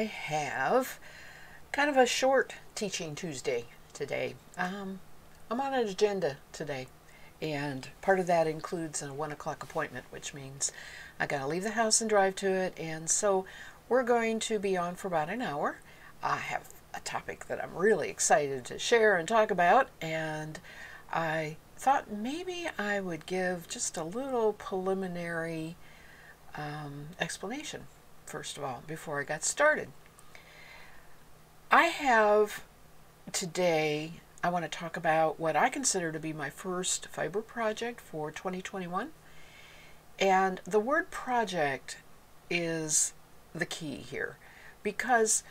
have kind of a short Teaching Tuesday today. I'm on an agenda today, and part of that includes a 1 o'clock appointment, which means I gotta leave the house and drive to it, and so we're going to be on for about an hour. I have a topic that I'm really excited to share and talk about, and I thought maybe I would give just a little preliminary explanation, first of all, before I got started. I have today, I want to talk about what I consider to be my first fiber project for 2021. And the word project is the key here, because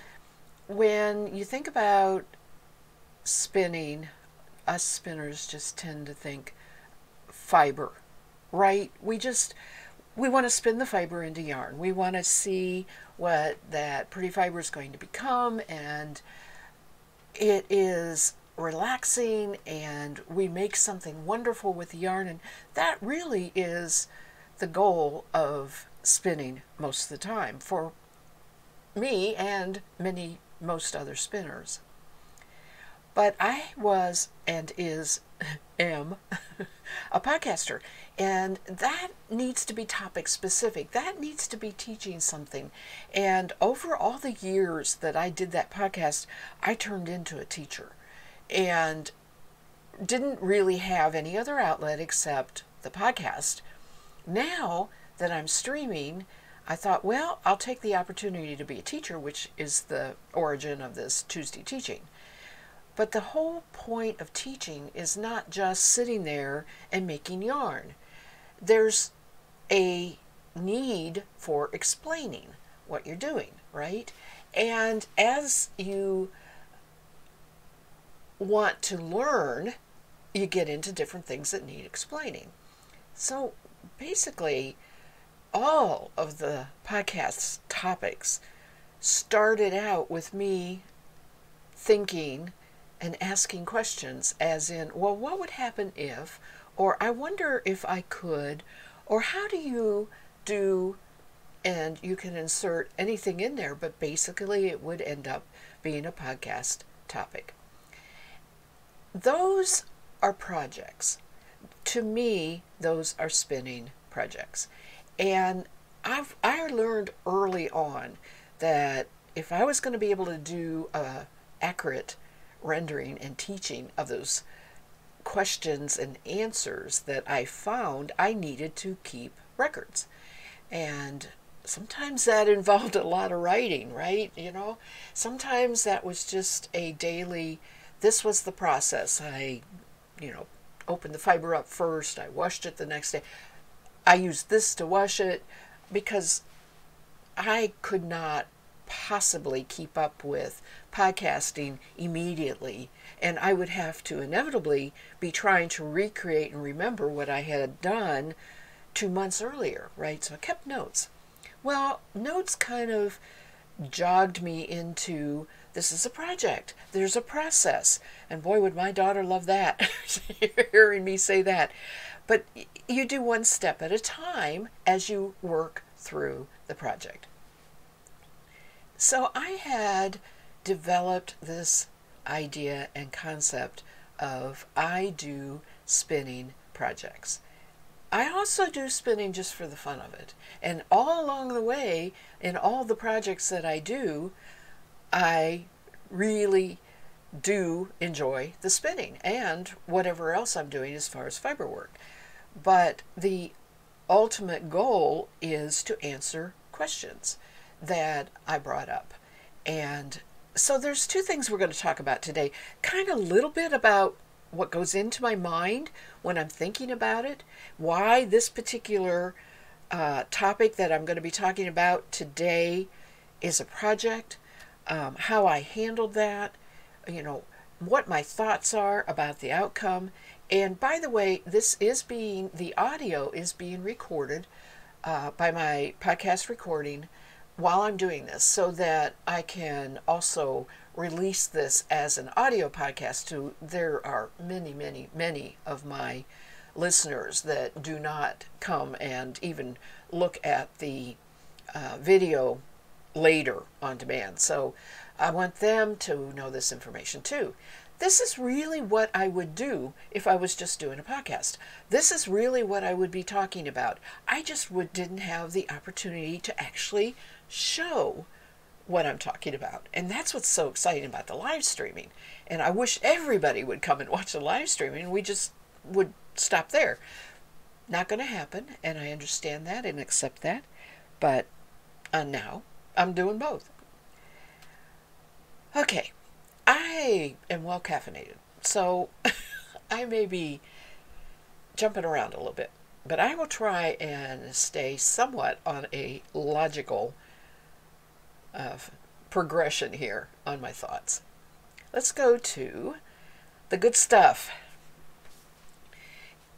when you think about spinning, us spinners just tend to think fiber, right? We want to spin the fiber into yarn. We want to see what that pretty fiber is going to become, and it is relaxing, and we make something wonderful with the yarn, and that really is the goal of spinning most of the time for me and most other spinners. But I was and am a podcaster, and that needs to be topic specific. That needs to be teaching something. And over all the years that I did that podcast, I turned into a teacher and didn't really have any other outlet except the podcast. Now that I'm streaming, I thought, well, I'll take the opportunity to be a teacher, which is the origin of this Tuesday teaching. But the whole point of teaching is not just sitting there and making yarn. There's a need for explaining what you're doing, right? And as you want to learn, you get into different things that need explaining. So basically, all of the podcast's topics started out with me thinking and asking questions, as in, well, what would happen if, or I wonder if I could, or how do you do, and you can insert anything in there, but basically it would end up being a podcast topic. Those are projects. To me, those are spinning projects. And I learned early on that if I was going to be able to do accurate rendering and teaching of those questions and answers that I found, I needed to keep records. And sometimes that involved a lot of writing, right? Sometimes that was just a daily, this was the process. I, opened the fiber up first, I washed it the next day. I used this to wash it because I could not possibly keep up with podcasting immediately, and I would have to inevitably be trying to recreate and remember what I had done 2 months earlier, right? So I kept notes. Well, notes kind of jogged me into, this is a project, there's a process, and boy would my daughter love that, hearing me say that. But you do one step at a time as you work through the project. So I had developed this idea and concept of I do spinning projects. I also do spinning just for the fun of it. And all along the way, in all the projects that I do, I really do enjoy the spinning and whatever else I'm doing as far as fiber work. But the ultimate goal is to answer questions that I brought up. And so there's two things we're going to talk about today. Kind of a little bit about what goes into my mind when I'm thinking about it, why this particular topic that I'm going to be talking about today is a project, how I handled that, what my thoughts are about the outcome. And by the way, the audio is being recorded by my podcast recording while I'm doing this, so that I can also release this as an audio podcast to, there are many, many, many of my listeners that do not come and even look at the video later on demand. So I want them to know this information too. This is really what I would do if I was just doing a podcast. This is really what I would be talking about. I just didn't have the opportunity to actually show what I'm talking about. And that's what's so exciting about the live streaming. And I wish everybody would come and watch the live streaming and we just would stop there. Not going to happen, and I understand that and accept that. But now I'm doing both. Okay, I am well caffeinated, so I may be jumping around a little bit, but I will try and stay somewhat on a logical progression here on my thoughts. Let's go to the good stuff.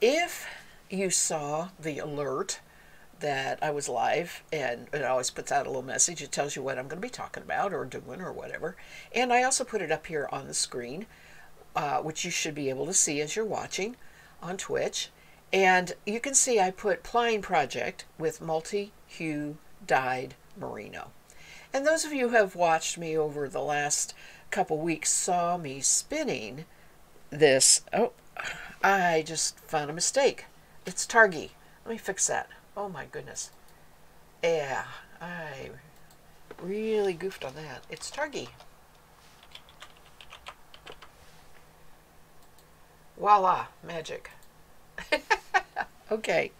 If you saw the alert that I was live, and it always puts out a little message. It tells you what I'm going to be talking about or doing or whatever. And I also put it up here on the screen, which you should be able to see as you're watching on Twitch. And you can see I put Plying project with multi-hue dyed merino. And those of you who have watched me over the last couple weeks saw me spinning this. Oh, I just found a mistake. It's Targi. Let me fix that. Oh my goodness. Yeah, I really goofed on that. It's Targi. Voila, magic. Okay,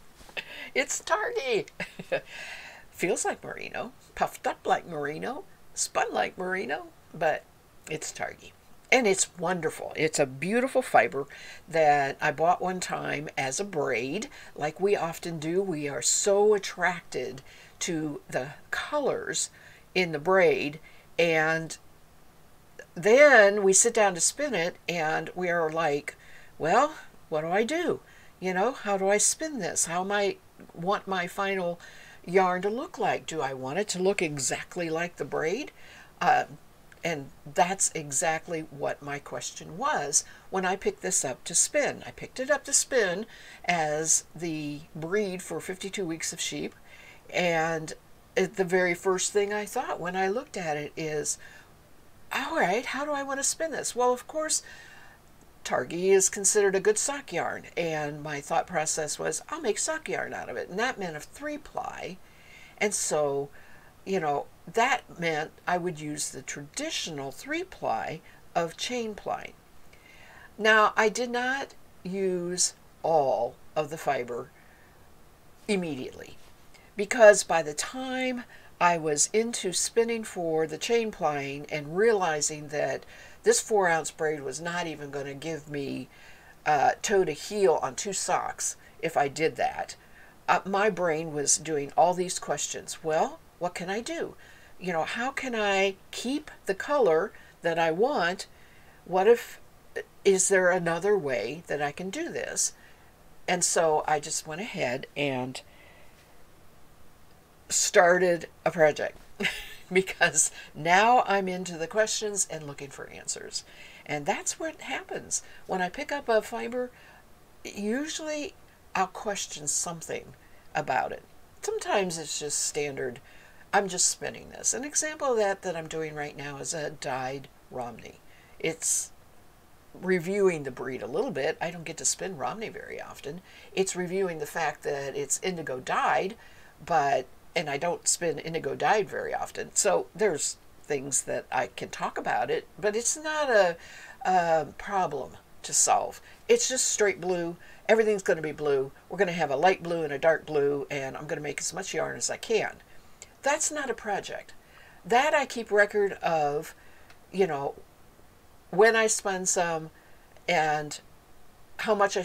it's Targi. Feels like merino, puffed up like merino, spun like merino, but it's Targi. And it's wonderful. It's a beautiful fiber that I bought one time as a braid, like we often do. We are so attracted to the colors in the braid, and then we sit down to spin it, and we are like, well, what do I do? You know, how do I spin this? How am I want my final yarn to look like? Do I want it to look exactly like the braid? And that's exactly what my question was when I picked this up to spin. I picked it up to spin as the breed for 52 Weeks of Sheep. And the very first thing I thought when I looked at it is, all right, how do I want to spin this? Well, of course, Targi is considered a good sock yarn. And my thought process was, I'll make sock yarn out of it. And that meant a 3-ply. And so, you know, that meant I would use the traditional 3-ply of chain plying. Now, I did not use all of the fiber immediately, because by the time I was into spinning for the chain plying and realizing that this 4-ounce braid was not even going to give me toe to heel on 2 socks if I did that, my brain was doing all these questions. Well, what can I do? You know, how can I keep the color that I want? What if, is there another way that I can do this? And so I just went ahead and started a project because now I'm into the questions and looking for answers. And that's what happens. When I pick up a fiber, usually I'll question something about it. Sometimes it's just standard, I'm just spinning this. An example of that I'm doing right now is a dyed Romney. It's reviewing the breed a little bit. I don't get to spin Romney very often. It's reviewing the fact that it's indigo dyed, and I don't spin indigo dyed very often. So there's things that I can talk about it, but it's not a problem to solve. It's just straight blue. Everything's going to be blue. We're going to have a light blue and a dark blue, and I'm going to make as much yarn as I can. That's not a project. That I keep record of, you know, when I spun some and how much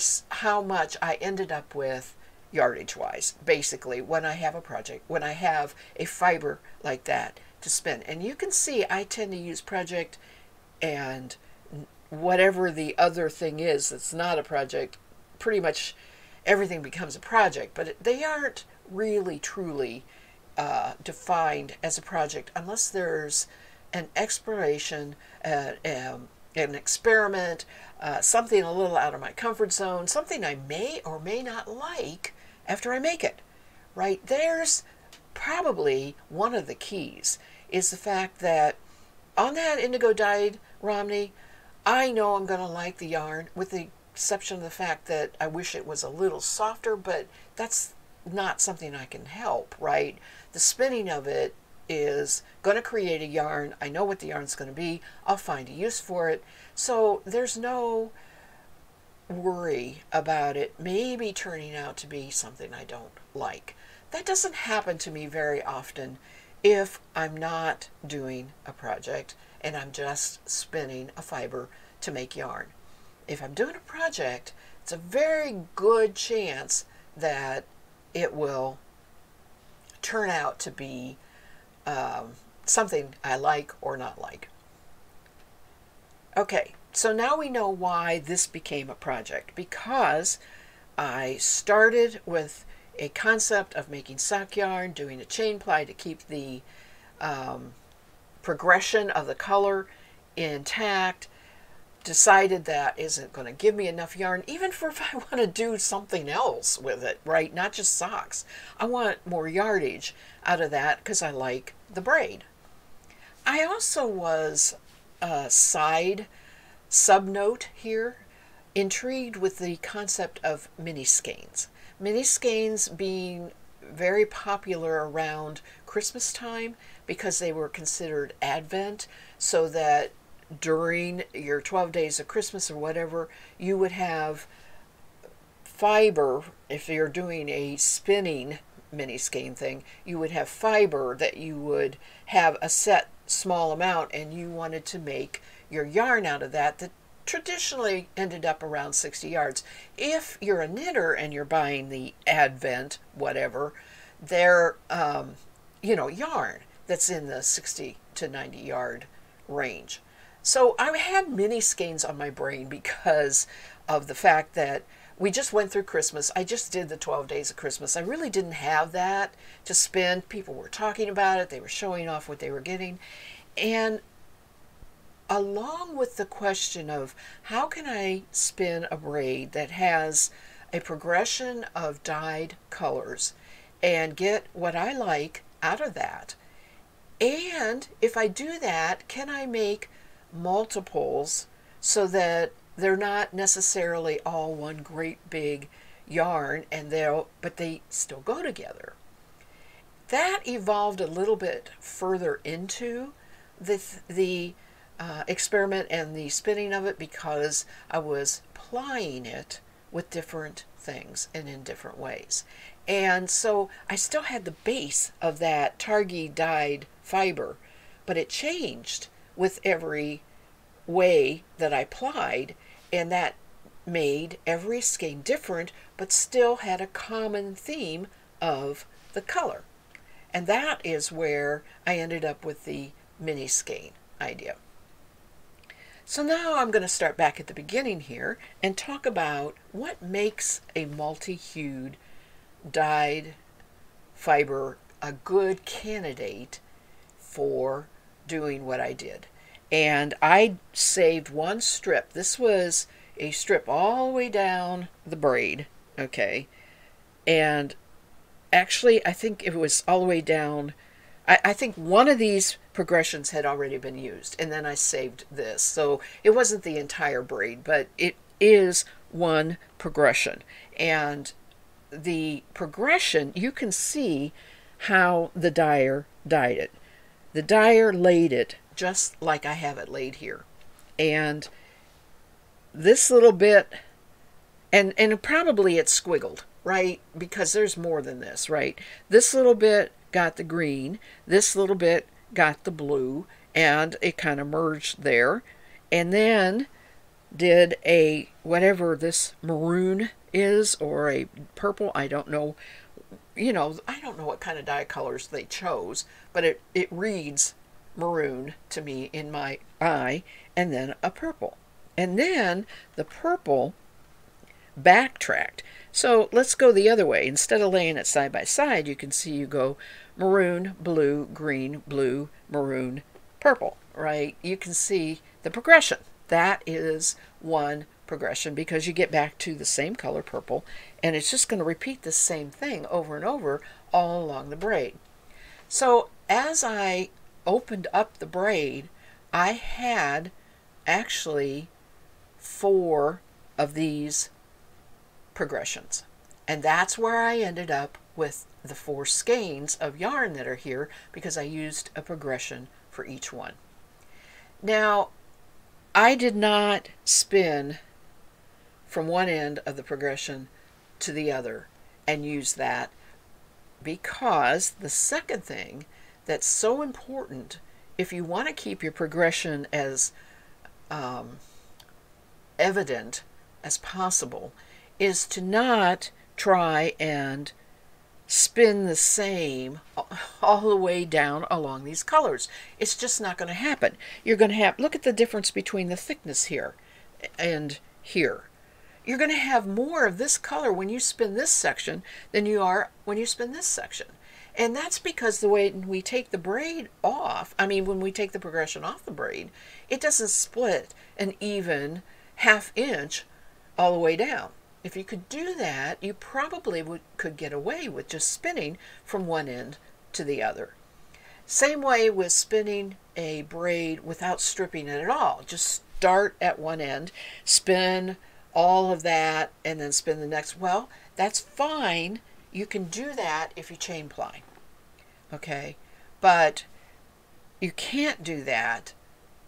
I ended up with yardage-wise, basically, when I have a project, when I have a fiber like that to spin. And you can see I tend to use project and whatever the other thing is that's not a project. Pretty much everything becomes a project, but they aren't really truly defined as a project unless there's an exploration, an experiment, something a little out of my comfort zone, something I may or may not like after I make it. Right? There's probably one of the keys is the fact that on that indigo dyed Romney, I know I'm going to like the yarn, with the exception of the fact that I wish it was a little softer, but that's not something I can help, right? The spinning of it is going to create a yarn. I know what the yarn's going to be. I'll find a use for it. So there's no worry about it maybe turning out to be something I don't like. That doesn't happen to me very often if I'm not doing a project and I'm just spinning a fiber to make yarn. If I'm doing a project, it's a very good chance that it will turn out to be something I like or not like. Okay, so now we know why this became a project, because I started with a concept of making sock yarn, doing a chain ply to keep the progression of the color intact, decided that isn't going to give me enough yarn, even for if I want to do something else with it, right? Not just socks. I want more yardage out of that because I like the braid. I also was a side subnote here, intrigued with the concept of mini skeins. Mini skeins being very popular around Christmas time because they were considered Advent, so that during your 12 days of Christmas or whatever, you would have fiber. If you're doing a spinning mini skein thing, you would have fiber that you would have a set small amount, and you wanted to make your yarn out of that traditionally ended up around 60 yards. If you're a knitter and you're buying the Advent whatever, they're yarn that's in the 60 to 90 yard range. So I had mini skeins on my brain because of the fact that we just went through Christmas. I just did the 12 days of Christmas. I really didn't have that to spin. People were talking about it. They were showing off what they were getting. And along with the question of how can I spin a braid that has a progression of dyed colors and get what I like out of that, and if I do that, can I make multiples so that they're not necessarily all one great big yarn, but they still go together. That evolved a little bit further into the experiment and the spinning of it, because I was plying it with different things and in different ways. And so I still had the base of that targy dyed fiber, but it changed with every way that I plied, and that made every skein different, but still had a common theme of the color. And that is where I ended up with the mini skein idea. So now I'm going to start back at the beginning here and talk about what makes a multi-hued dyed fiber a good candidate for doing what I did. And I saved one strip. This was a strip all the way down the braid, okay? And actually, I think it was all the way down. I think one of these progressions had already been used, and then I saved this. So it wasn't the entire braid, but it is one progression. And the progression, you can see how the dyer dyed it. The dyer laid it just like I have it laid here. And this little bit, and probably it's squiggled, right? Because there's more than this, right? This little bit got the green, this little bit got the blue, and it kind of merged there. And then did a, whatever this maroon is, or a purple, I don't know. I don't know what kind of dye colors they chose, but it reads maroon to me in my eye, and then a purple. And then the purple backtracked. So let's go the other way. Instead of laying it side by side, you can see you go maroon, blue, green, blue, maroon, purple, right? You can see the progression. That is one progression, because you get back to the same color, purple, and it's just going to repeat the same thing over and over all along the braid. So as I opened up the braid, I had actually 4 of these progressions. And that's where I ended up with the 4 skeins of yarn that are here, because I used a progression for each one. Now, I did not spin from one end of the progression to the other and use that, because the second thing that's so important if you want to keep your progression as evident as possible is to not try and spin the same all the way down along these colors. It's just not going to happen. You're going to have, look at the difference between the thickness here and here. You're going to have more of this color when you spin this section than you are when you spin this section. And that's because the way we take the braid off, when we take the progression off the braid, it doesn't split an even ½ inch all the way down. If you could do that, you probably could get away with just spinning from one end to the other. Same way with spinning a braid without stripping it at all. Just start at one end, spin all of that, and then spin the next. Well, that's fine. You can do that if you chain ply. Okay? But you can't do that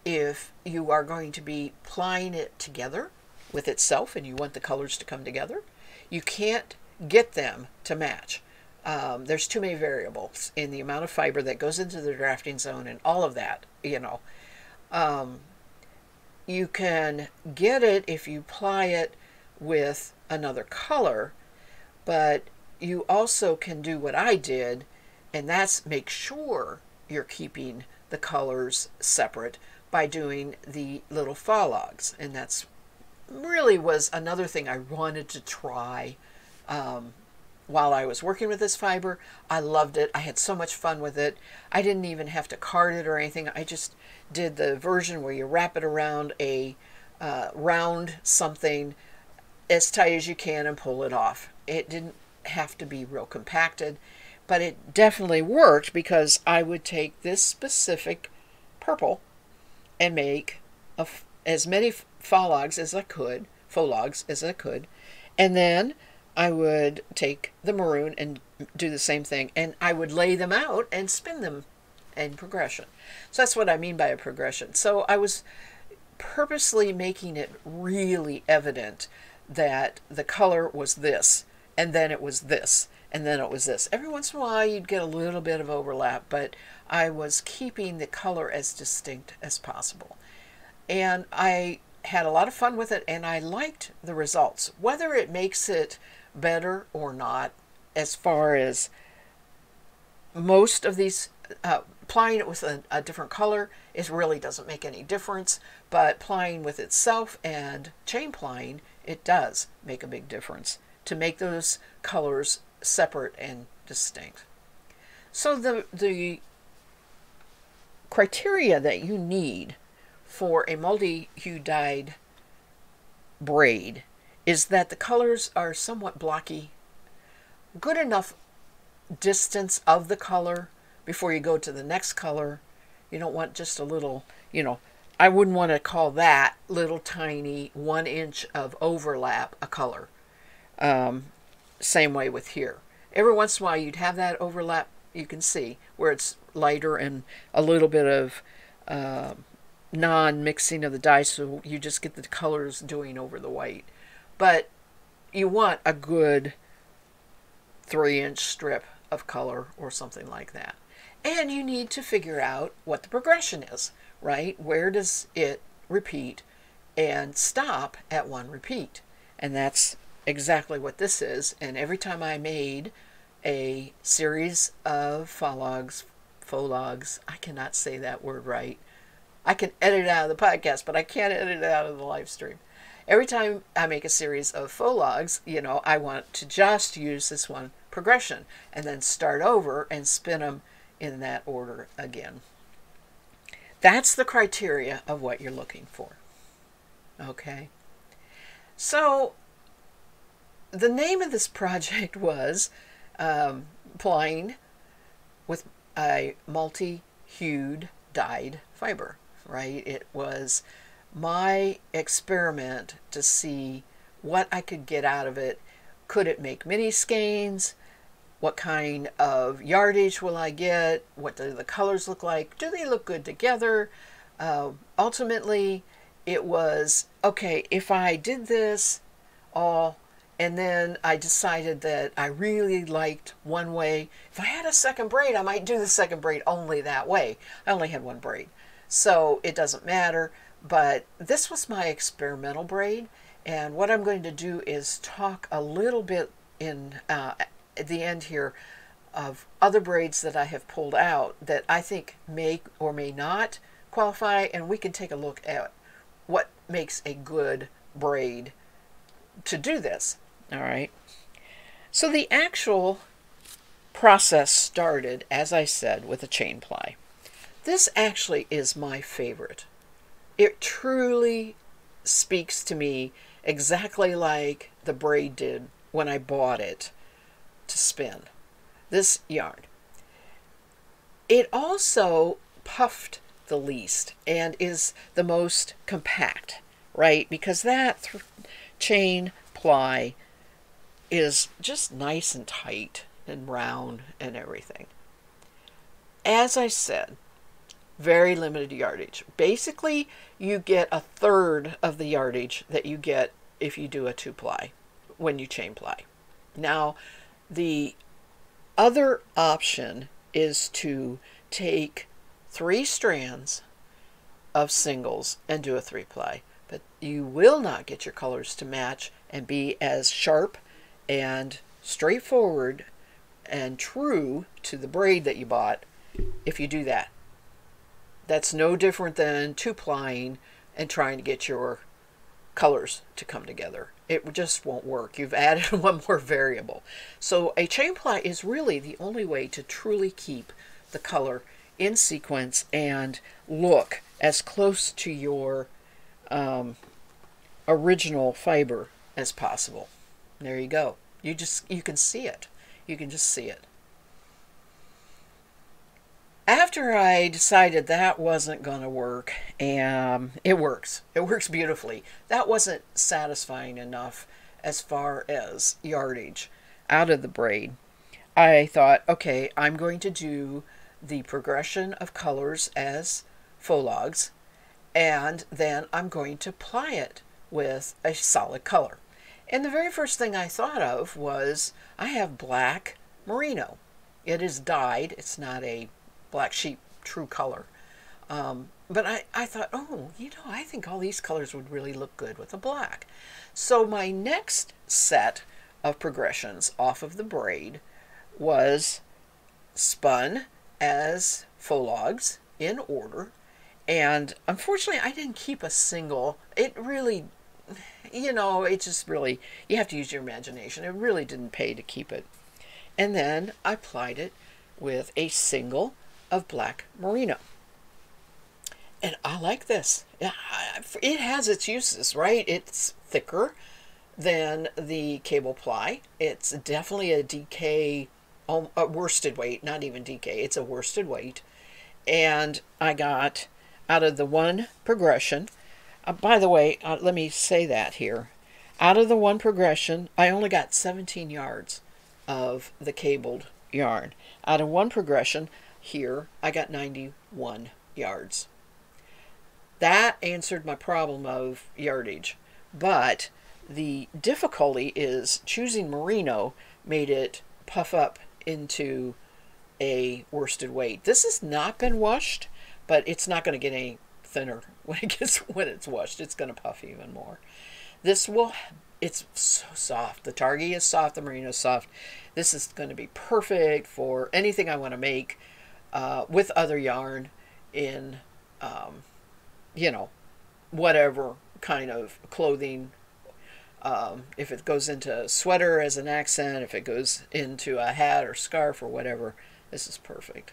if you are going to be plying it together with itself and you want the colors to come together. You can't get them to match. There's too many variables in the amount of fiber that goes into the drafting zone and all of that, you know. You can get it if you ply it with another color, but you also can do what I did, and that's make sure you're keeping the colors separate by doing the little fall logs. And that's really was another thing I wanted to try while I was working with this fiber. I loved it. I had so much fun with it. I didn't even have to card it or anything. I just did the version where you wrap it around a round something as tight as you can and pull it off. It didn't have to be real compacted, but it definitely worked, because I would take this specific purple and make as many faux logs as I could, and then I would take the maroon and do the same thing, and I would lay them out and spin them in progression. So that's what I mean by a progression. So I was purposely making it really evident that the color was this, and then it was this, and then it was this. Every once in a while you'd get a little bit of overlap, but I was keeping the color as distinct as possible. And I had a lot of fun with it, and I liked the results. Whether it makes it better or not, as far as most of these, plying it with a different color, it really doesn't make any difference, but plying with itself and chain plying, it does make a big difference to make those colors separate and distinct. So the criteria that you need for a multi-hue dyed braid is that the colors are somewhat blocky, good enough distance of the color before you go to the next color. You don't want just a little, I wouldn't want to call that little tiny 1 inch of overlap a color. Same way with here. Every once in a while you'd have that overlap, you can see, where it's lighter and a little bit of non-mixing of the dye, so you just get the colors doing over the white. But you want a good 3-inch strip of color or something like that. And you need to figure out what the progression is, right? Where does it repeat and stop at one repeat? And that's exactly what this is. And every time I made a series of faux logs, I cannot say that word right. I can edit it out of the podcast, but I can't edit it out of the live stream. Every time I make a series of faux logs, I want to just use this one progression and then start over and spin them in that order again. That's the criteria of what you're looking for. Okay. So the name of this project was Plying with a multi hued dyed fiber, right? It was my experiment to see what I could get out of it. Could it make mini skeins? What kind of yardage will I get? What do the colors look like? Do they look good together? Ultimately, it was, okay, if I did this all, and then I decided that I really liked one way. If I had a second braid, I might do the second braid only that way. I only had one braid, so it doesn't matter. But this was my experimental braid, and what I'm going to do is talk a little bit in at the end here of other braids that I have pulled out that I think may or may not qualify, and we can take a look at what makes a good braid to do this. All right. So the actual process started, as I said, with a chain ply. This actually is my favorite. It truly speaks to me exactly like the braid did when I bought it to spin. This yarn. It also puffed the least and is the most compact, right? Because that chain ply is just nice and tight and round and everything. As I said, very limited yardage. Basically, you get a third of the yardage that you get if you do a 2-ply when you chain ply. Now, the other option is to take 3 strands of singles and do a 3-ply, but you will not get your colors to match and be as sharp and straightforward and true to the braid that you bought if you do that. That's no different than 2-plying and trying to get your colors to come together. It just won't work. You've added one more variable. So a chain ply is really the only way to truly keep the color in sequence and look as close to your original fiber as possible. There you go. You can see it. You can just see it. After I decided that wasn't going to work, and it works. It works beautifully. That wasn't satisfying enough as far as yardage out of the braid. I thought, okay, I'm going to do the progression of colors as faux logs, and then I'm going to ply it with a solid color. And the very first thing I thought of was I have black merino. It is dyed. It's not a black sheep true color. But I thought, oh, I think all these colors would really look good with a black. So my next set of progressions off of the braid was spun as faux logs in order. And unfortunately, I didn't keep a single. It really, it just really, you have to use your imagination. It really didn't pay to keep it. And then I plied it with a single of black merino. And I like this. It has its uses, right? It's thicker than the cable ply. It's definitely a DK, a worsted weight, not even DK, it's a worsted weight. And I got out of the one progression, by the way, let me say that here. Out of the one progression, I only got 17 yards of the cabled yarn. Out of one progression here, I got 91 yards. That answered my problem of yardage, but the difficulty is choosing merino made it puff up into a worsted weight. This has not been washed, but it's not going to get any thinner when it's washed. It's going to puff even more. It's so soft. The Targhee is soft, the merino is soft. This is going to be perfect for anything I want to make with other yarn in whatever kind of clothing. If it goes into a sweater as an accent, if it goes into a hat or scarf or whatever, this is perfect.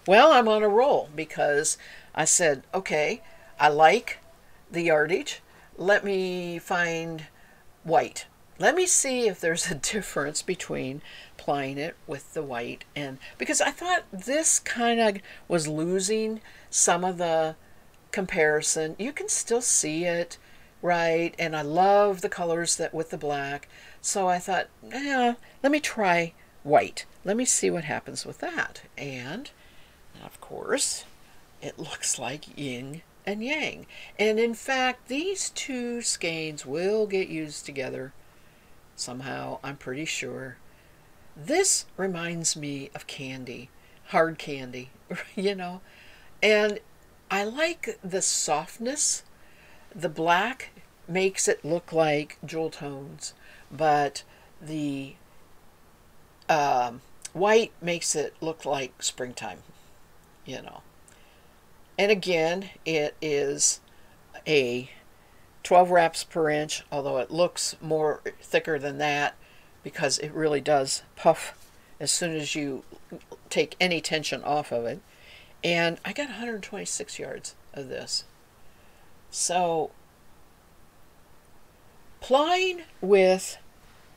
Well, I'm on a roll because I said, okay, I like the yardage. Let me find white. let me see if there's a difference between plying it with the white, and because I thought this kind of was losing some of the comparison. You can still see it, right? And I love the colors that with the black. So I thought, yeah, let me try white. Let me see what happens with that. And of course, it looks like yin and yang. And in fact, these two skeins will get used together somehow, I'm pretty sure. This reminds me of candy, hard candy, you know. And I like the softness. The black makes it look like jewel tones, but the white makes it look like springtime, you know. And again, it is a 12 wraps per inch, although it looks more thicker than that because it really does puff as soon as you take any tension off of it. And I got 126 yards of this. So plying with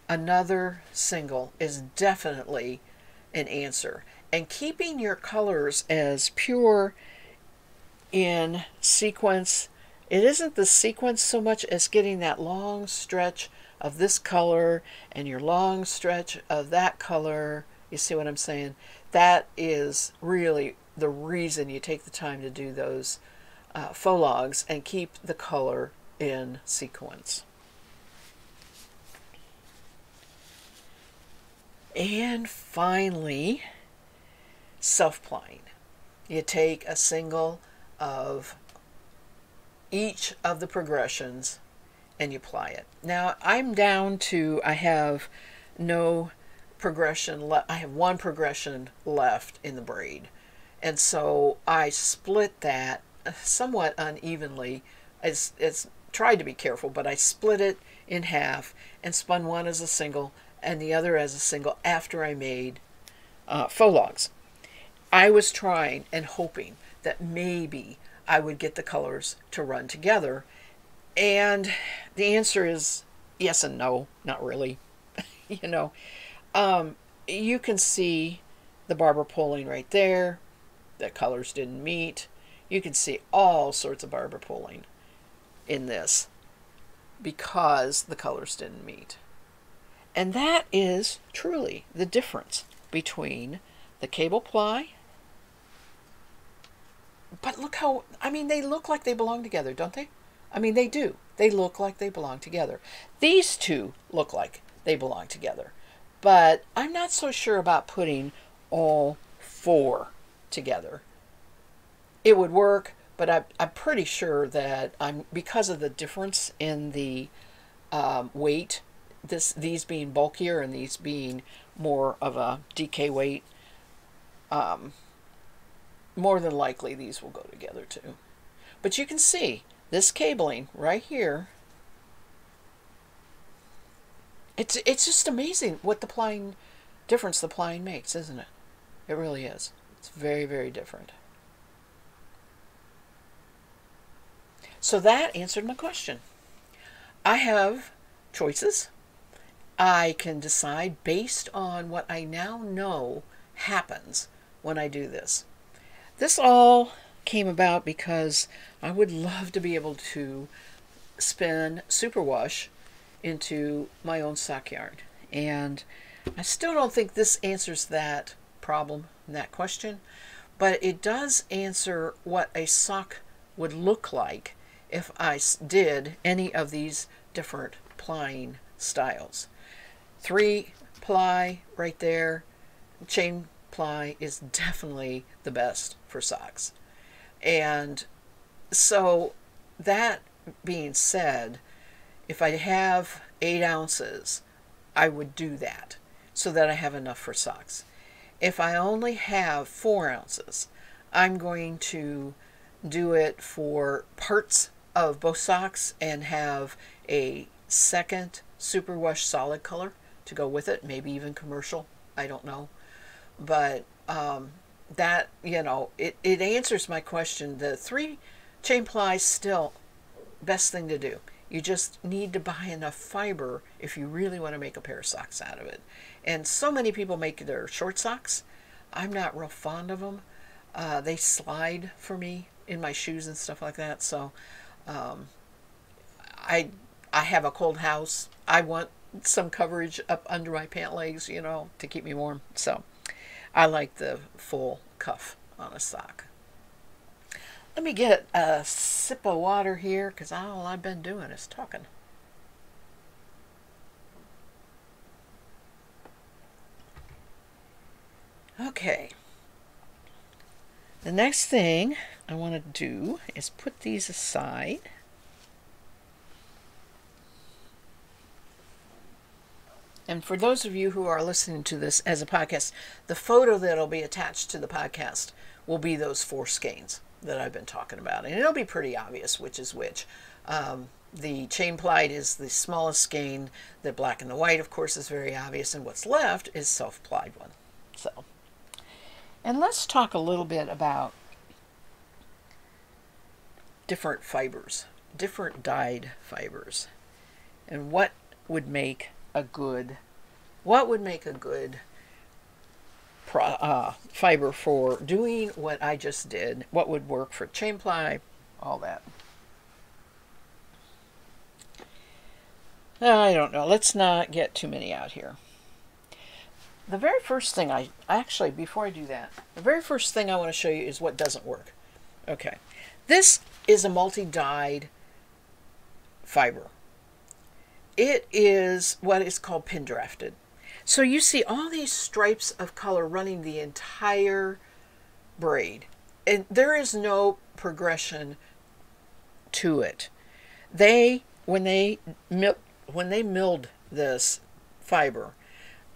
another single is definitely an answer. And keeping your colors as pure in sequence, it isn't the sequence so much as getting that long stretch of this color and your long stretch of that color. You see what I'm saying? That is really the reason you take the time to do those faux logs and keep the color in sequence. And finally, self-plying. You take a single of each of the progressions and you ply it. Now I'm down to, I have no progression left. I have one progression left in the braid. And so I split that somewhat unevenly. It's tried to be careful, but I split it in half and spun one as a single and the other as a single after I made faux logs. I was trying and hoping that maybe I would get the colors to run together. And the answer is yes and no, not really. You know, you can see the barber pulling right there. The colors didn't meet. You can see all sorts of barber pulling in this because the colors didn't meet. And that is truly the difference between the cable ply. But look how, I mean, they look like they belong together, don't they? I mean, they do. They look like they belong together. These two look like they belong together. But I'm not so sure about putting all four together. It would work, but I'm pretty sure that because of the difference in the weight, these being bulkier and these being more of a DK weight, more than likely these will go together too. But you can see this cabling right here. It's just amazing what the difference the plying makes, isn't it? It really is. It's very, very different. So that answered my question. I have choices. I can decide based on what I now know happens when I do this. This all came about because I would love to be able to spin superwash into my own sock yarn. And I still don't think this answers that problem, that question, but it does answer what a sock would look like if I did any of these different plying styles. 3 ply right there, chain ply is definitely the best for socks. And so that being said, if I have 8 ounces, I would do that so that I have enough for socks. If I only have 4 ounces, I'm going to do it for parts of both socks and have a second superwash solid color to go with it, maybe even commercial, I don't know. But that, you know, it answers my question. The 3 chain ply is still best thing to do. You just need to buy enough fiber if you really want to make a pair of socks out of it. And so many people make their short socks. I'm not real fond of them. They slide for me in my shoes and stuff like that. So I have a cold house. I want some coverage up under my pant legs, you know, to keep me warm. So I like the full cuff on a sock. Let me get a sip of water here because all I've been doing is talking. Okay. The next thing I want to do is put these aside. And for those of you who are listening to this as a podcast, the photo that'll be attached to the podcast will be those 4 skeins that I've been talking about. And it'll be pretty obvious which is which. The chain plied is the smallest skein. The black and the white, of course, is very obvious. And what's left is self-plied one. So, and let's talk a little bit about different fibers, different dyed fibers, and what would make a good fiber for doing what I just did, what would work for chain ply, all that. I don't know. Let's not get too many out here. The very first thing before I do that, the very first thing I want to show you is what doesn't work. Okay. This is a multi-dyed fiber. It is what is called pin drafted. So you see all these stripes of color running the entire braid, and there is no progression to it. When they milled this fiber,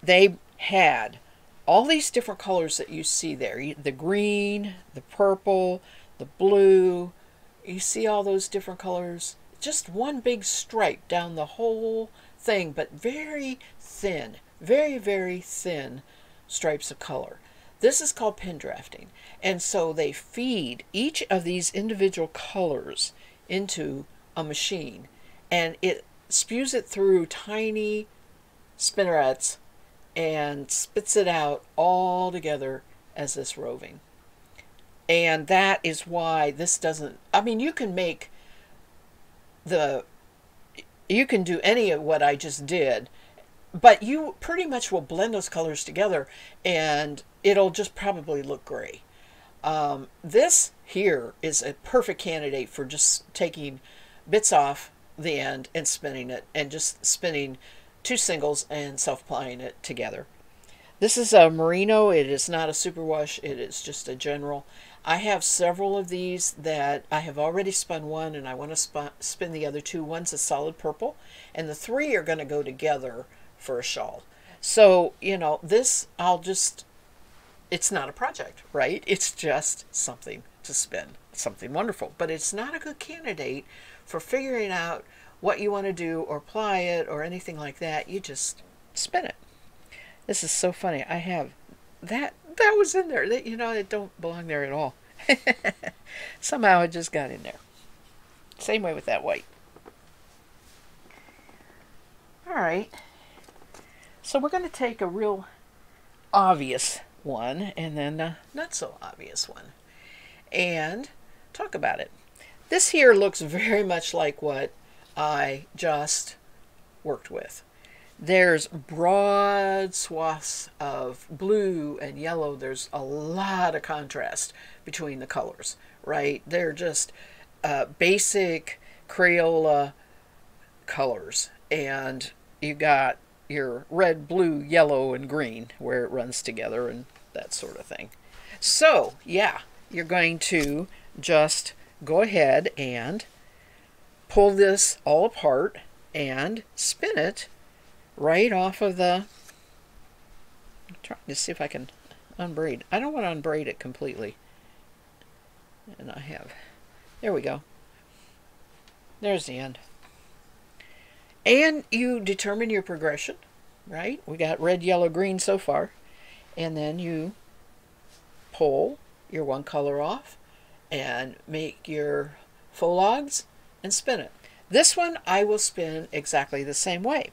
they had all these different colors that you see there. The green, the purple, the blue. You see all those different colors? Just one big stripe down the whole thing, but very thin, very, very thin stripes of color. This is called pin drafting. And so they feed each of these individual colors into a machine, and it spews it through tiny spinnerets and spits it out all together as this roving. And that is why this doesn't, I mean, you can do any of what I just did, but you pretty much will blend those colors together and it'll just probably look gray. This here is a perfect candidate for just taking bits off the end and spinning it, and just spinning 2 singles and self-plying it together. This is a merino. It is not a superwash. It is just a general. I have several of these that I have already spun one, and I want to spin the other 2. One's a solid purple, and the 3 are going to go together for a shawl. So, you know, this, it's not a project, right? It's just something to spin, something wonderful. But it's not a good candidate for figuring out what you want to do or ply it or anything like that. You just spin it. This is so funny. I have that was in there. That, you know, it don't belong there at all. Somehow it just got in there. Same way with that white. All right. So we're going to take a real obvious one and then a not so obvious one and talk about it. This here looks very much like what I just worked with. There's broad swaths of blue and yellow. There's a lot of contrast between the colors, right? They're just basic Crayola colors. And you got your red, blue, yellow, and green where it runs together and that sort of thing. So, yeah, you're going to just go ahead and pull this all apart and spin it right off of the, I'm trying to see if I can unbraid. I don't want to unbraid it completely. And I have, there we go. There's the end. And you determine your progression, right? We got red, yellow, green so far. And then you pull your one color off and make your faux logs and spin it. This one I will spin exactly the same way.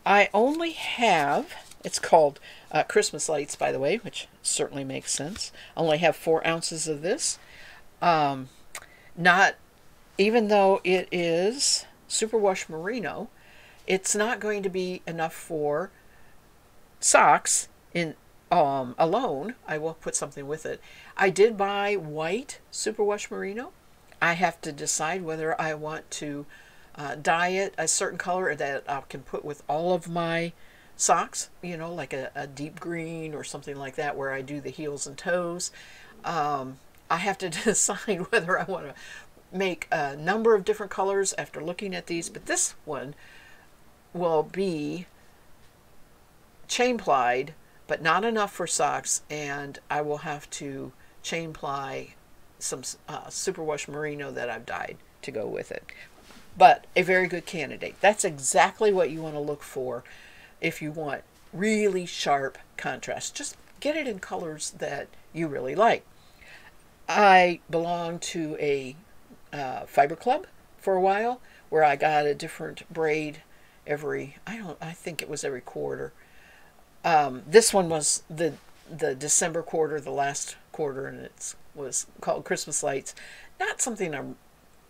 I only have, it's called Christmas lights, by the way, which certainly makes sense. I only have 4 ounces of this. Not, even though it is superwash merino, it's not going to be enough for socks in alone. I will put something with it. I did buy white superwash merino. I have to decide whether I want to dye it a certain color that I can put with all of my socks, you know, like a deep green or something like that, where I do the heels and toes. I have to decide whether I want to make a number of different colors after looking at these, but this one will be chain plied, but not enough for socks, and I will have to chain ply some superwash merino that I've dyed to go with it. But a very good candidate. That's exactly what you want to look for if you want really sharp contrast. Just get it in colors that you really like. I belonged to a fiber club for a while where I got a different braid every, I think it was every quarter. This one was the December quarter, the last quarter, and it was called Christmas Lights. Not something I'm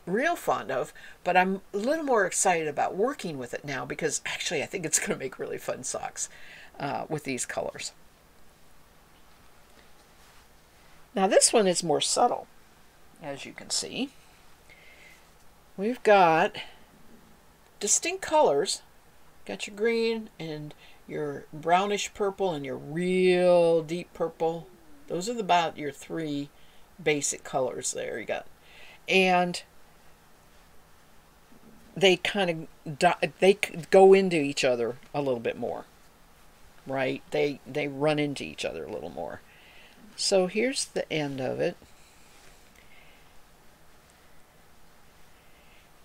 real fond of, but I'm a little more excited about working with it now because actually I think it's going to make really fun socks with these colors. Now this one is more subtle, as you can see. We've got distinct colors. Got your green and your brownish purple and your real deep purple. Those are about your 3 basic colors there you got. And they kind of they go into each other a little bit more, right? They run into each other a little more. So here's the end of it.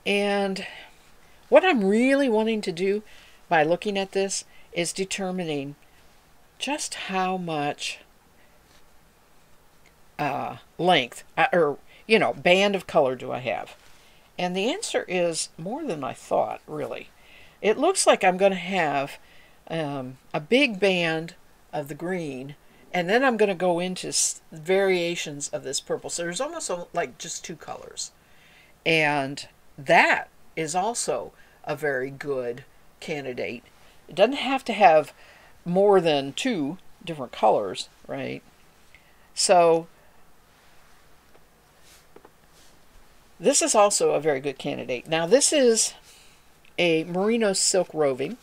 And what I'm really wanting to do by looking at this is determining just how much length or band of color do I have. And the answer is more than I thought, really. It looks like I'm going to have a big band of the green, and then I'm going to go into variations of this purple. So there's almost like just 2 colors. And that is also a very good candidate. It doesn't have to have more than 2 different colors, right? So this is also a very good candidate. Now this is a merino silk roving.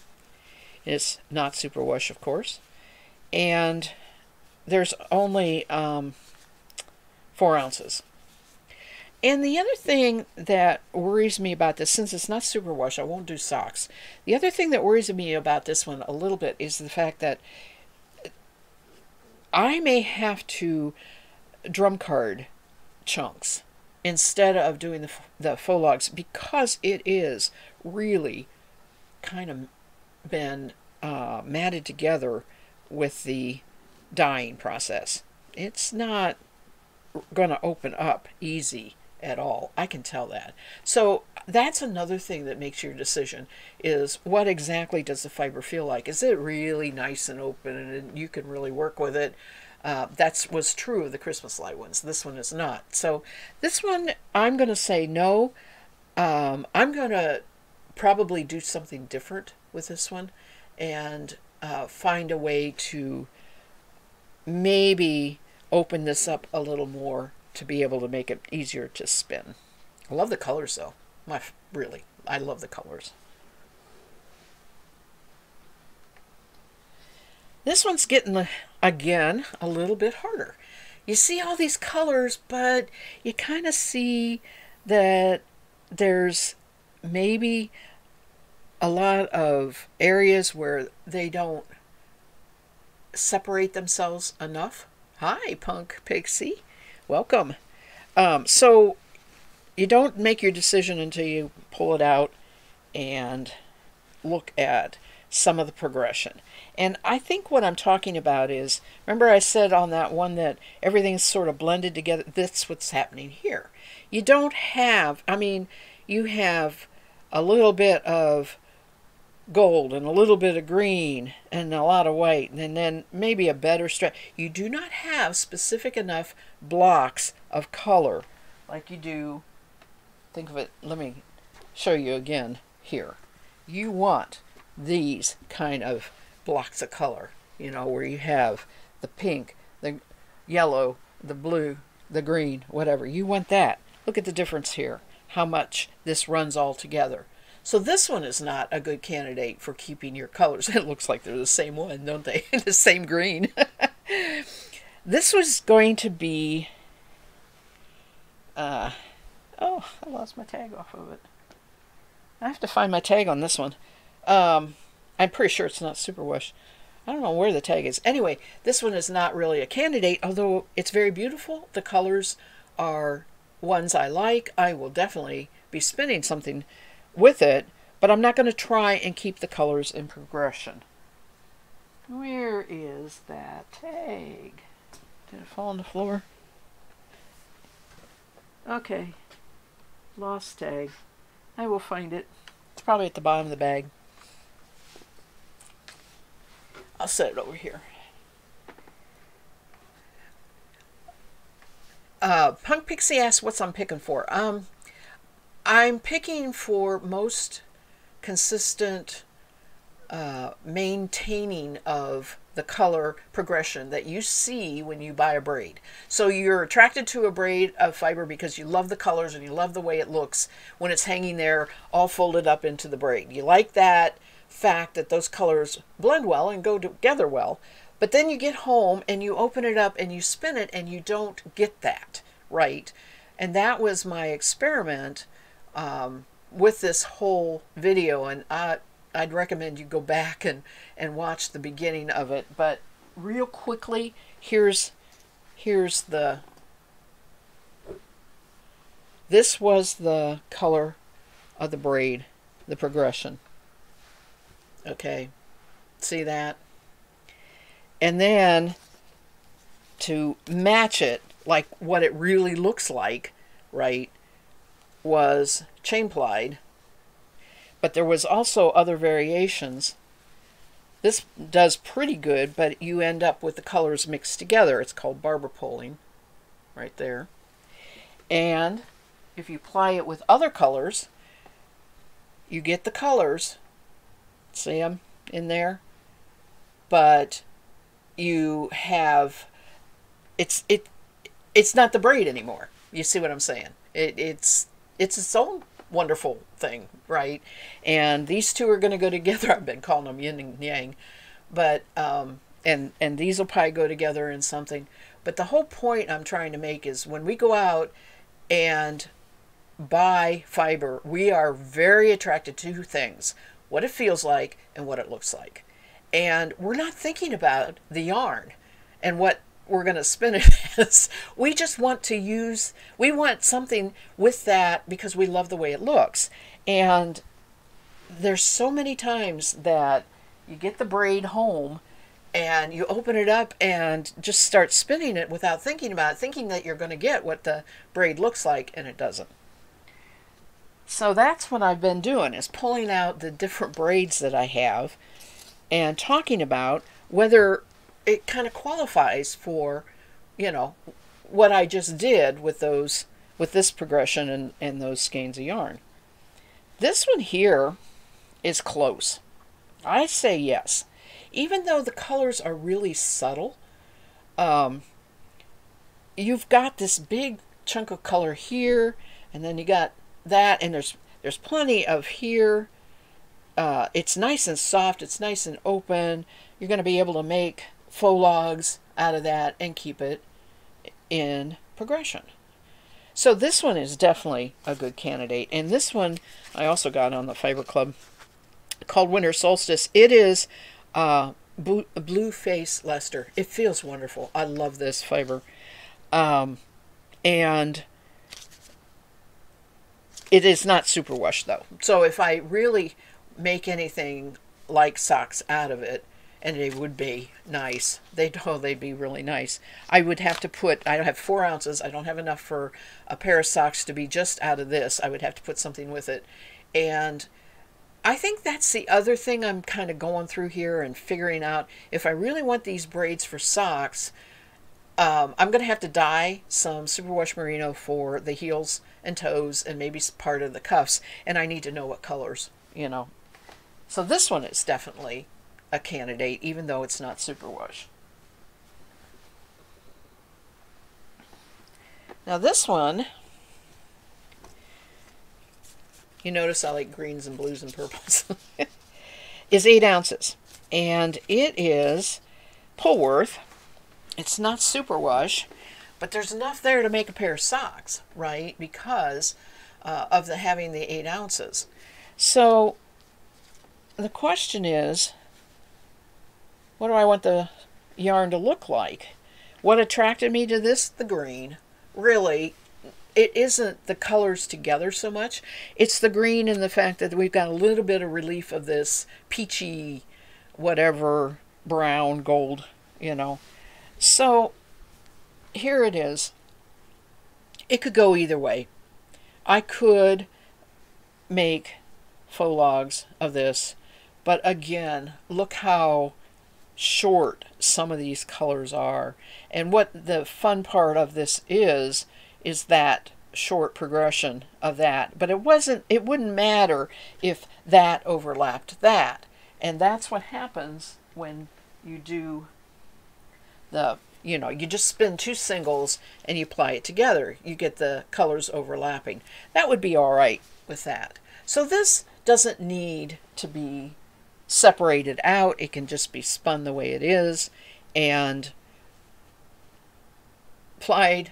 It's not superwash, of course. And there's only 4 ounces. And the other thing that worries me about this, since it's not superwash, I won't do socks. The other thing that worries me about this one a little bit is the fact that I may have to drum card chunks instead of doing the faux logs, because it is really kind of been matted together with the dyeing process. It's not going to open up easy at all. I can tell that. So that's another thing that makes your decision, is what exactly does the fiber feel like? Is it really nice and open and you can really work with it? That was true of the Christmas light ones. This one is not. So this one, I'm going to say no. I'm going to probably do something different with this one and find a way to maybe open this up a little more to be able to make it easier to spin. I love the colors though. Really, I love the colors. This one's getting, again, a little bit harder. You see all these colors, but you kind of see that there's maybe a lot of areas where they don't separate themselves enough. Hi, Punk Pixie. Welcome. So you don't make your decision until you pull it out and look at some of the progression. And I think what I'm talking about is, remember I said on that one that everything's sort of blended together? That's what's happening here. You don't have, I mean, you have a little bit of gold and a little bit of green and a lot of white, and then maybe a better stripe. You do not have specific enough blocks of color like you do. Think of it, let me show you again here. You want these kind of blocks of color, you know, where you have the pink, the yellow, the blue, the green, whatever. You want that. Look at the difference here, how much this runs all together. So this one is not a good candidate for keeping your colors. It looks like they're the same one, don't they? The same green. This was going to be... oh, I lost my tag off of it. I have to find my tag on this one. I'm pretty sure it's not superwash. I don't know where the tag is. Anyway, this one is not really a candidate, although it's very beautiful. The colors are ones I like. I will definitely be spinning something with it, but I'm not going to try and keep the colors in progression. Where is that tag? Did it fall on the floor? Okay. Lost tag. I will find it. It's probably at the bottom of the bag. I'll set it over here. Punk Pixie asks what I'm picking for. I'm picking for most consistent maintaining of the color progression that you see when you buy a braid. So you're attracted to a braid of fiber because you love the colors and you love the way it looks when it's hanging there all folded up into the braid. You like that fact that those colors blend well and go together well. But then you get home and you open it up and you spin it and you don't get that, right? And that was my experiment with this whole video, and I'd recommend you go back and watch the beginning of it. But real quickly, here's the... This was the color of the braid, the progression. Okay, see that? And then to match it like what it really looks like, right, was chain plied. But there was also other variations. This does pretty good, but you end up with the colors mixed together. It's called barber pulling, right there. And if you ply it with other colors, you get the colors. See them in there? But you have... It's not the braid anymore. You see what I'm saying? It's its own wonderful thing, right? And these two are going to go together. I've been calling them yin and yang, but and these will probably go together in something. But the whole point I'm trying to make is when we go out and buy fiber, we are very attracted to two things: what it feels like and what it looks like. And we're not thinking about the yarn and what we're going to spin it as. We just want to use, we want something with that because we love the way it looks. And there's so many times that you get the braid home and you open it up and just start spinning it without thinking about it, thinking that you're going to get what the braid looks like, and it doesn't. So that's what I've been doing, is pulling out the different braids that I have and talking about whether it kind of qualifies for, you know, what I just did with those, with this progression and those skeins of yarn. This one here is close. I say yes. Even though the colors are really subtle, you've got this big chunk of color here, and then you got that, and there's plenty of here. It's nice and soft, it's nice and open. You're going to be able to make faux logs out of that and keep it in progression. So this one is definitely a good candidate. And this one I also got on the Fiber Club, called Winter Solstice. It is blue face Leicester. It feels wonderful. I love this fiber. And it is not superwash though. So if I really make anything like socks out of it, and they would be nice, they'd be really nice, I would have to put, I have 4 ounces, I don't have enough for a pair of socks to be just out of this. I would have to put something with it And I think that's the other thing I'm kind of going through here and figuring out if I really want these braids for socks. I'm going to have to dye some superwash merino for the heels and toes and maybe part of the cuffs, and I need to know what colors, you know. So this one is definitely a candidate, even though it's not superwash. Now this one, you notice I like greens and blues and purples, is 8 ounces. And it is Pullworth. It's not superwash, but there's enough there to make a pair of socks, right? Because of the having the 8 ounces. So the question is, what do I want the yarn to look like? What attracted me to this? The green. Really, it isn't the colors together so much. It's the green and the fact that we've got a little bit of relief of this peachy, whatever, brown, gold, you know. So here it is. It could go either way. I could make faux logs of this, but again, look how short some of these colors are. And what the fun part of this is that short progression of that. But it wouldn't matter if that overlapped that. And that's what happens when you do the, you know, you just spin 2 singles and you apply it together. You get the colors overlapping. That would be all right with that. So this doesn't need to be separated out. It can just be spun the way it is and plied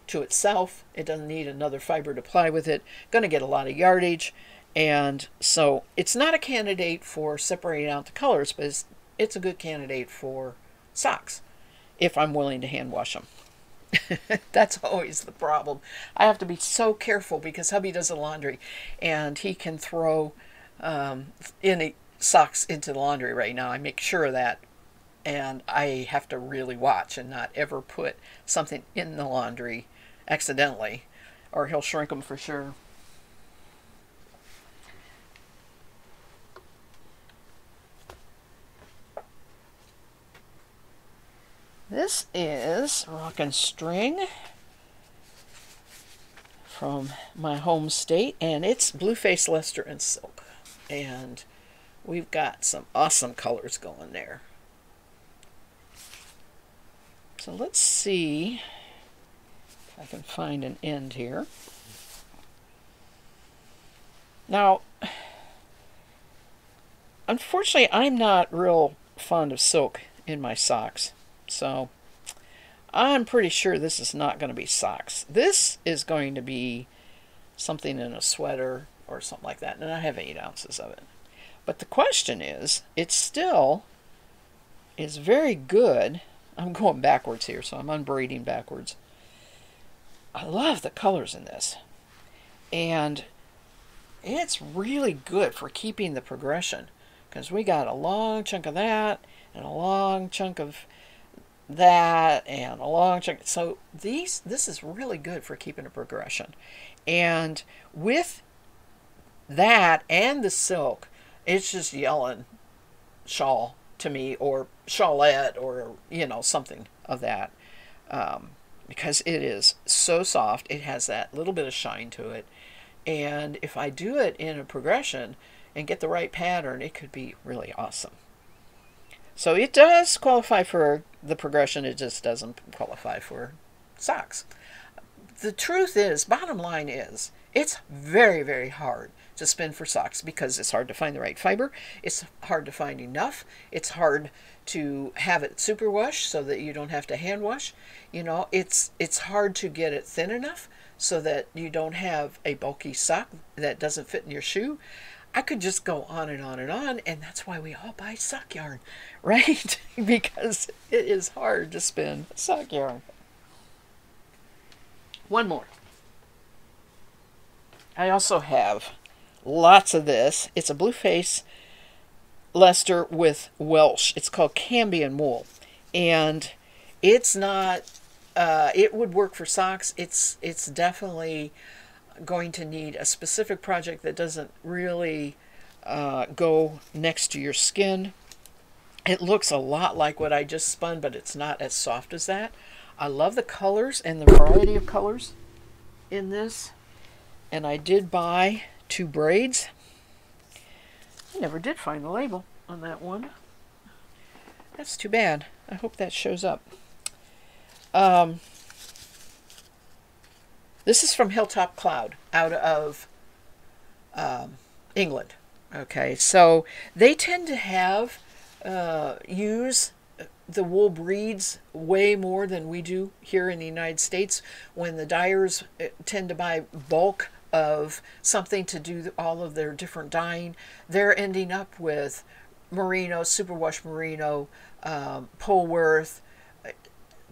to itself. It doesn't need another fiber to ply with it. Going to get a lot of yardage, and so it's not a candidate for separating out the colors, but it's a good candidate for socks if I'm willing to hand wash them. That's always the problem. I have to be so careful because hubby does the laundry, and he can throw any socks into the laundry right now. I make sure of that, and I have to really watch and not ever put something in the laundry accidentally, or he'll shrink them for sure. This is Rockin' String from my home state, and it's Blueface Leicester and silk, and we've got some awesome colors going there. So let's see if I can find an end here. Now, unfortunately, I'm not real fond of silk in my socks, so I'm pretty sure this is not going to be socks. This is going to be something in a sweater or something like that, and I have 8 ounces of it. But the question is, it still is very good. I'm going backwards here, so I'm unbraiding backwards. I love the colors in this. And it's really good for keeping the progression, because we got a long chunk of that, and a long chunk of that, and a long chunk. So this is really good for keeping a progression. And with that and the silk, it's just yelling shawl to me, or shawlette, or, you know, something of that, because it is so soft. It has that little bit of shine to it, and if I do it in a progression and get the right pattern, it could be really awesome. So it does qualify for the progression, it just doesn't qualify for socks. The truth is, bottom line is, it's very, very hard to spin for socks because it's hard to find the right fiber. It's hard to find enough. It's hard to have it superwash so that you don't have to hand wash. You know, it's hard to get it thin enough so that you don't have a bulky sock that doesn't fit in your shoe. I could just go on and on and on, and that's why we all buy sock yarn, right? Because it is hard to spin sock yarn. One more. I also have lots of this. It's a Blueface Leicester with Welsh. It's called Cambion wool, and it's not. It would work for socks. It's definitely going to need a specific project that doesn't really go next to your skin. It looks a lot like what I just spun, but it's not as soft as that. I love the colors and the variety of colors in this. And I did buy 2 braids. I never did find the label on that one. That's too bad. I hope that shows up. This is from Hilltop Cloud out of England. Okay, so they tend to have use the wool breeds way more than we do here in the United States. When the dyers tend to buy bulk of something to do all of their different dyeing, they're ending up with merino, superwash merino, Polworth,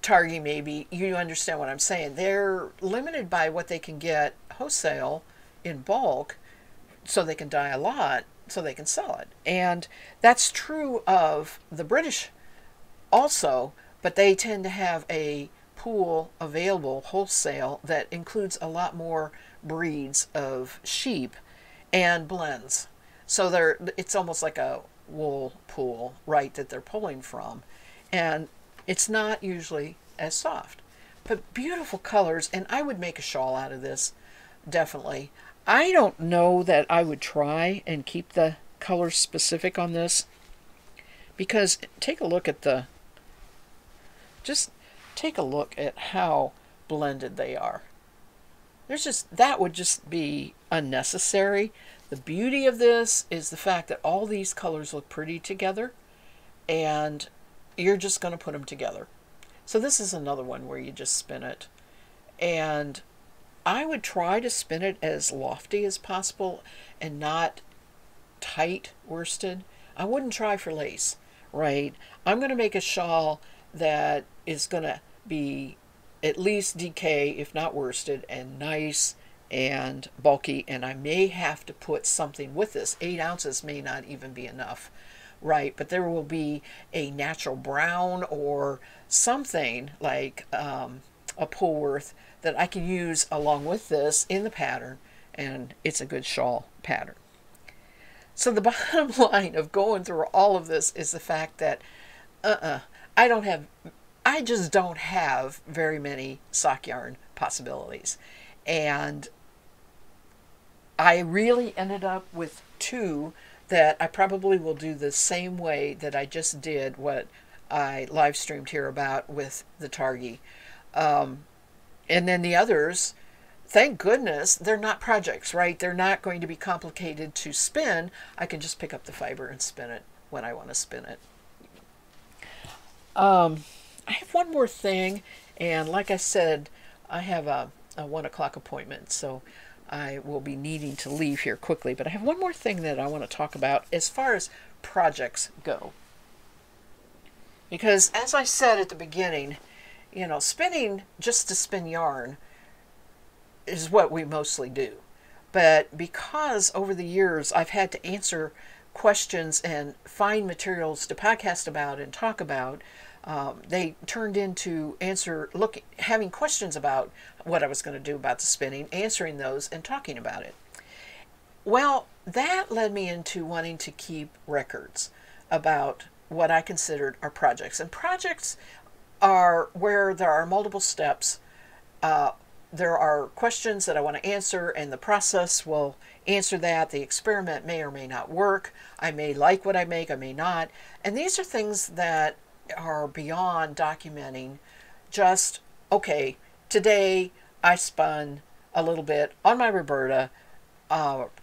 Targhee maybe. You understand what I'm saying. They're limited by what they can get wholesale in bulk, so they can dye a lot, so they can sell it. And that's true of the British also, but they tend to have a pool available wholesale that includes a lot more breeds of sheep and blends. So it's almost like a wool pool, right, that they're pulling from. And it's not usually as soft. But beautiful colors, and I would make a shawl out of this, definitely. I don't know that I would try and keep the colors specific on this, because take a look at just take a look at how blended they are. That would just be unnecessary. The beauty of this is the fact that all these colors look pretty together, and you're just going to put them together. So this is another one where you just spin it. And I would try to spin it as lofty as possible and not tight worsted. I wouldn't try for lace, right? I'm going to make a shawl that is going to be at least DK, if not worsted, and nice and bulky, and I may have to put something with this. 8 ounces may not even be enough, right? But there will be a natural brown or something like a Polworth that I can use along with this in the pattern, and it's a good shawl pattern. So the bottom line of going through all of this is the fact that I just don't have very many sock yarn possibilities. And I really ended up with 2 that I probably will do the same way that I just did what I live streamed here about with the Targhee. And then the others, thank goodness, they're not projects, right? They're not going to be complicated to spin. I can just pick up the fiber and spin it when I want to spin it. I have one more thing, and like I said, I have a 1 o'clock appointment, so I will be needing to leave here quickly. But I have one more thing that I want to talk about as far as projects go. Because as I said at the beginning, you know, spinning just to spin yarn is what we mostly do. But because over the years I've had to answer questions and find materials to podcast about and talk about, they turned into having questions about what I was going to do about the spinning, answering those, and talking about it. Well, that led me into wanting to keep records about what I considered are projects. And projects are where there are multiple steps. There are questions that I want to answer, and the process will answer that. The experiment may or may not work. I may like what I make, I may not. And these are things that are beyond documenting. Just, okay, today I spun a little bit on my Roberta.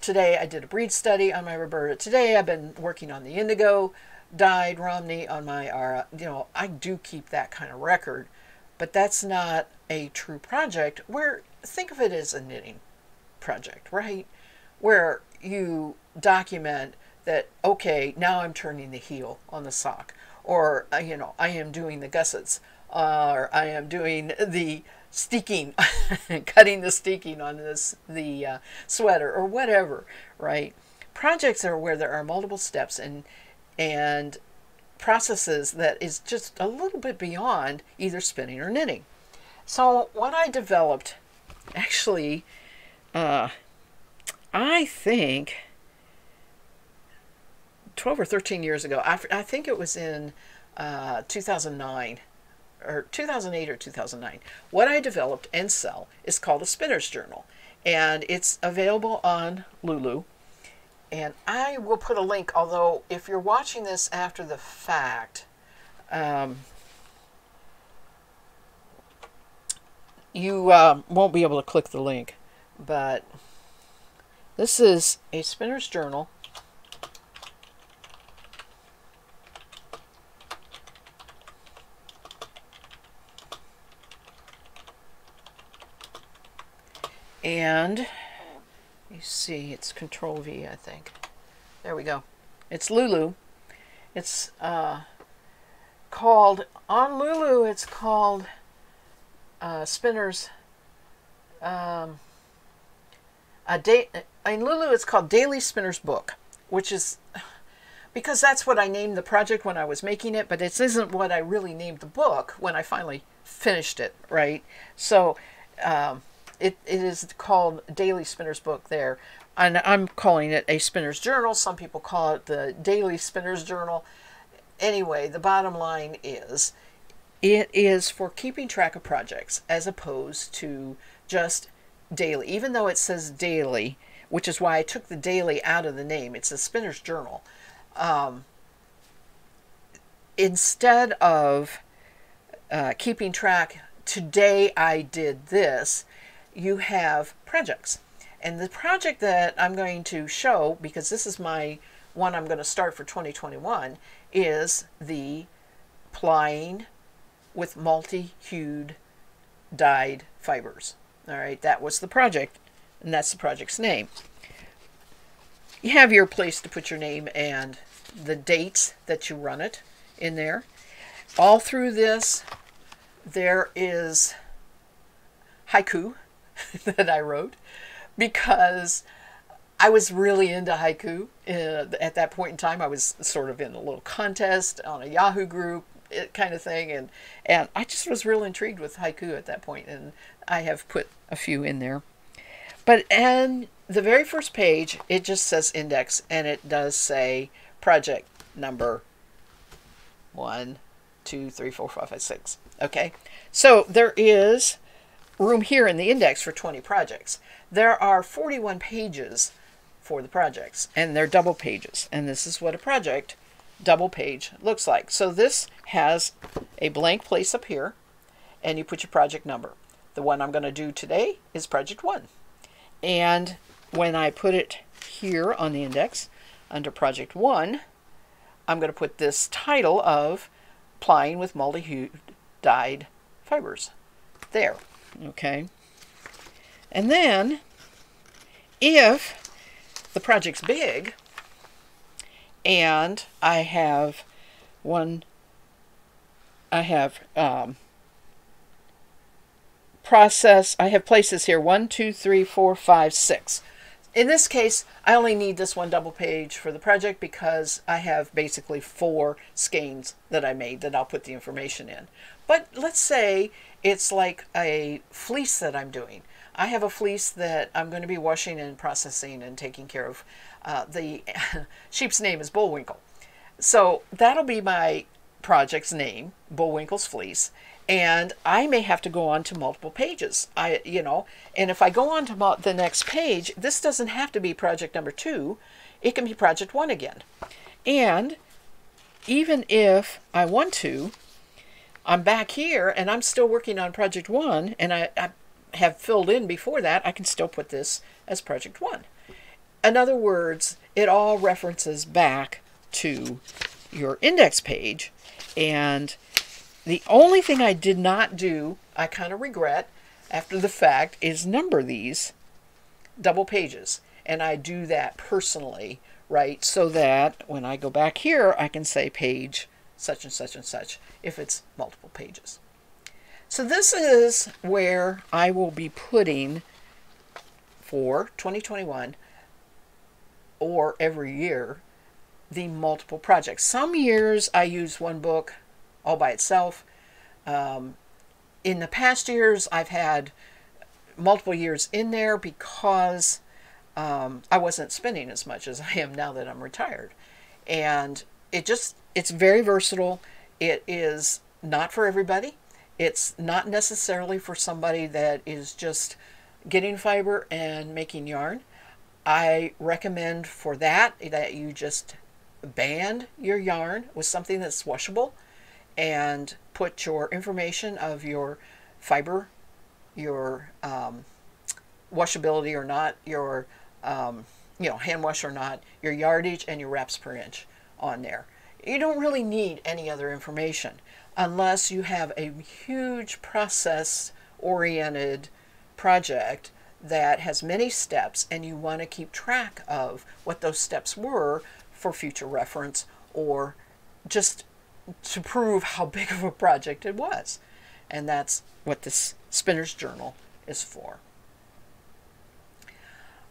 Today I did a breed study on my Roberta. Today I've been working on the indigo dyed Romney on my Ara. You know, I do keep that kind of record, but that's not a true project. Think of it as a knitting project, right? Where you document that, okay, now I'm turning the heel on the sock, or you know, I am doing the gussets, or I am doing the steeking, cutting the steeking on the sweater, or whatever, right? Projects are where there are multiple steps and processes that is just a little bit beyond either spinning or knitting. So what I developed, actually, I think 12 or 13 years ago. I think it was in 2009 or 2008 or 2009. What I developed and sell is called a spinner's journal, and it's available on Lulu. And I will put a link, although if you're watching this after the fact, you won't be able to click the link. But this is a spinner's journal. And you see, it's Control V, I think. There we go. It's Lulu. It's called, on Lulu, it's called Spinner's, in Lulu it's called Daily Spinner's Book, which is, because that's what I named the project when I was making it, but it isn't what I really named the book when I finally finished it, right? So, it is called Daily Spinner's Book there. And I'm calling it a Spinner's Journal. Some people call it the Daily Spinner's Journal. Anyway, the bottom line is, it is for keeping track of projects as opposed to just daily. Even though it says daily, which is why I took the daily out of the name. It's a Spinner's Journal. Instead of keeping track, today I did this, you have projects. And the project that I'm going to show, because this is my one I'm going to start for 2021, is the Plying with multi-hued dyed fibers. All right, that was the project, and that's the project's name. You have your place to put your name and the dates that you run it in there. All through this, there is haiku that I wrote, because I was really into haiku. At that point in time, I was sort of in a little contest on a Yahoo group kind of thing, and I just was real intrigued with haiku at that point, and I have put a few in there. But in the very first page, it just says index, and it does say project number 1, 2, 3, 4, 5, 5, 6. Okay, so there is room here in the index for 20 projects. There are 41 pages for the projects, and they're double pages, and this is what a project double page looks like. So this has a blank place up here, and you put your project number. The one I'm going to do today is project 1, and when I put it here on the index under project 1, I'm going to put this title of Plying with multi-hued dyed fibers there. Okay, and then if the project's big and I have process, I have places here 1, 2, 3, 4, 5, 6. In this case, I only need this one double page for the project because I have basically 4 skeins that I made that I'll put the information in. But let's say it's like a fleece that I'm doing. I have a fleece that I'm going to be washing and processing and taking care of. The sheep's name is Bullwinkle. So that'll be my project's name, Bullwinkle's Fleece. And I may have to go on to multiple pages. And if I go on to the next page, this doesn't have to be project number 2. It can be project 1 again. And even if I want to, I'm back here and I'm still working on project 1, and I have filled in before that, I can still put this as project 1. In other words, it all references back to your index page. And the only thing I did not do, I kind of regret after the fact, is number these double pages. And I do that personally, right? So that when I go back here, I can say page such and such and such if it's multiple pages. So this is where I will be putting for 2021 or every year the multiple projects. Some years I use one book all by itself. In the past years I've had multiple years in there because I wasn't spinning as much as I am now that I'm retired. And it's very versatile. It is not for everybody. It's not necessarily for somebody that is just getting fiber and making yarn. I recommend for that you just band your yarn with something that's washable and put your information of your fiber, your washability or not, your hand wash or not, your yardage, and your wraps per inch on there. You don't really need any other information unless you have a huge process oriented project that has many steps and you want to keep track of what those steps were for future reference, or just to prove how big of a project it was. And that's what this spinner's journal is for.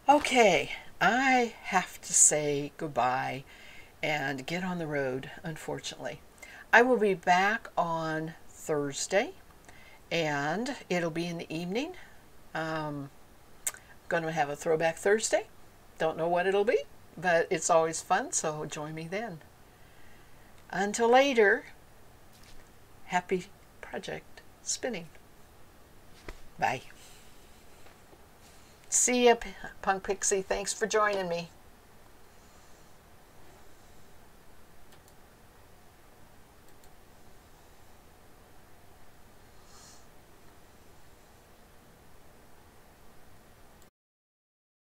Okay, I have to say goodbye and get on the road, unfortunately. I will be back on Thursday, and it'll be in the evening. Going to have a throwback Thursday. Don't know what it'll be, but it's always fun, so join me then. Until later, happy project spinning. Bye. See ya, Punk Pixie. Thanks for joining me.